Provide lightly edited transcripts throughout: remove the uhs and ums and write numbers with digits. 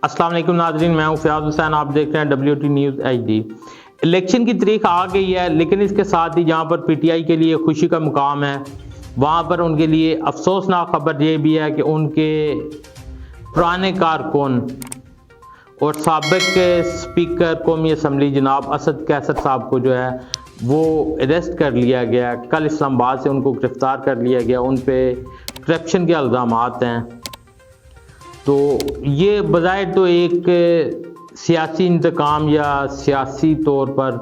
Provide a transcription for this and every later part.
السلام علیکم ناظرین، میں ہوں فیاض حسین، آپ دیکھ رہے ہیں WT نیوز HD۔ الیکشن کی تاریخ آ گئی ہے، لیکن اس کے ساتھ ہی جہاں پر PTI کے لیے خوشی کا مقام ہے، وہاں پر ان کے لیے افسوسناک خبر یہ بھی ہے کہ ان کے پرانے کارکن اور سابق اسپیکر قومی اسمبلی جناب اسد قیصر صاحب کو جو ہے وہ اریسٹ کر لیا گیا۔ کل اسلام آباد سے ان کو گرفتار کر لیا گیا، ان پہ کرپشن کے الزامات ہیں۔ تو یہ بظاہر تو ایک سیاسی انتقام یا سیاسی طور پر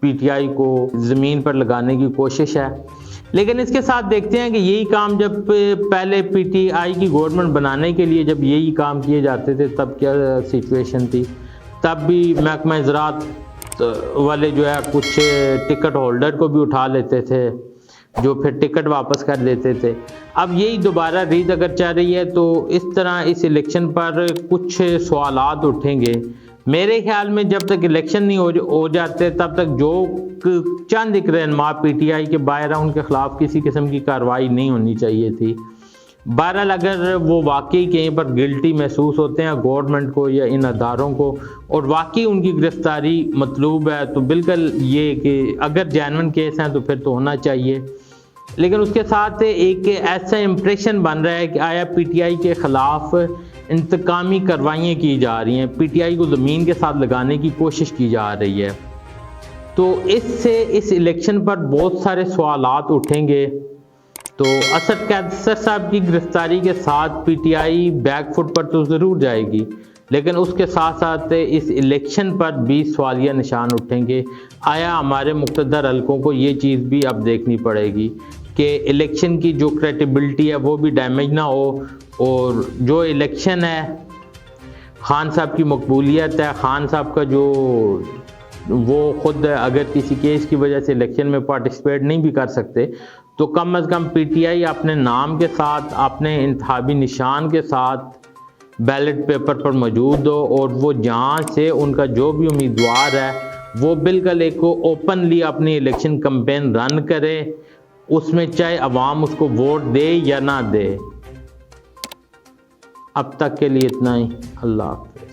PTI کو زمین پر لگانے کی کوشش ہے، لیکن اس کے ساتھ دیکھتے ہیں کہ یہی کام جب پہلے PTI کی گورنمنٹ بنانے کے لیے جب یہی کام کیے جاتے تھے تب کیا سچویشن تھی۔ تب بھی محکمہ زراعت والے جو ہے کچھ ٹکٹ ہولڈر کو بھی اٹھا لیتے تھے جو پھر ٹکٹ واپس کر دیتے تھے۔ اب یہی دوبارہ ریت اگر چل رہی ہے تو اس طرح اس الیکشن پر کچھ سوالات اٹھیں گے۔ میرے خیال میں جب تک الیکشن نہیں ہو جاتے تب تک جو چند ایک رہنما PTI کے باہر ہیں ان کے خلاف کسی قسم کی کارروائی نہیں ہونی چاہیے تھی۔ بہرحال اگر وہ واقعی کہیں پر گلٹی محسوس ہوتے ہیں گورنمنٹ کو یا ان اداروں کو اور واقعی ان کی گرفتاری مطلوب ہے تو بالکل یہ کہ اگر جینوئن کیس ہیں تو پھر تو ہونا چاہیے، لیکن اس کے ساتھ ایک ایسا امپریشن بن رہا ہے کہ آیا PTI کے خلاف انتقامی کارروائیاں کی جا رہی ہیں، PTI کو زمین کے ساتھ لگانے کی کوشش کی جا رہی ہے۔ تو اس سے اس الیکشن پر بہت سارے سوالات اٹھیں گے۔ تو اسد قیصر صاحب کی گرفتاری کے ساتھ PTI بیک فٹ پر تو ضرور جائے گی، لیکن اس کے ساتھ ساتھ اس الیکشن پر بھی سوالیہ نشان اٹھیں گے۔ آیا ہمارے مقتدر حلقوں کو یہ چیز بھی اب دیکھنی پڑے گی کہ الیکشن کی جو کریڈیبلٹی ہے وہ بھی ڈیمیج نہ ہو، اور جو الیکشن ہے خان صاحب کی مقبولیت ہے، خان صاحب کا جو وہ خود اگر کسی کیس کی وجہ سے الیکشن میں پارٹیسپیٹ نہیں بھی کر سکتے تو کم از کم PTI اپنے نام کے ساتھ اپنے انتخابی نشان کے ساتھ بیلٹ پیپر پر موجود ہو، اور وہ جہاں سے ان کا جو بھی امیدوار ہے وہ بالکل ایک اوپنلی اپنی الیکشن کمپین رن کرے، اس میں چاہے عوام اس کو ووٹ دے یا نہ دے۔ اب تک کے لیے اتنا ہی، اللہ حافظ۔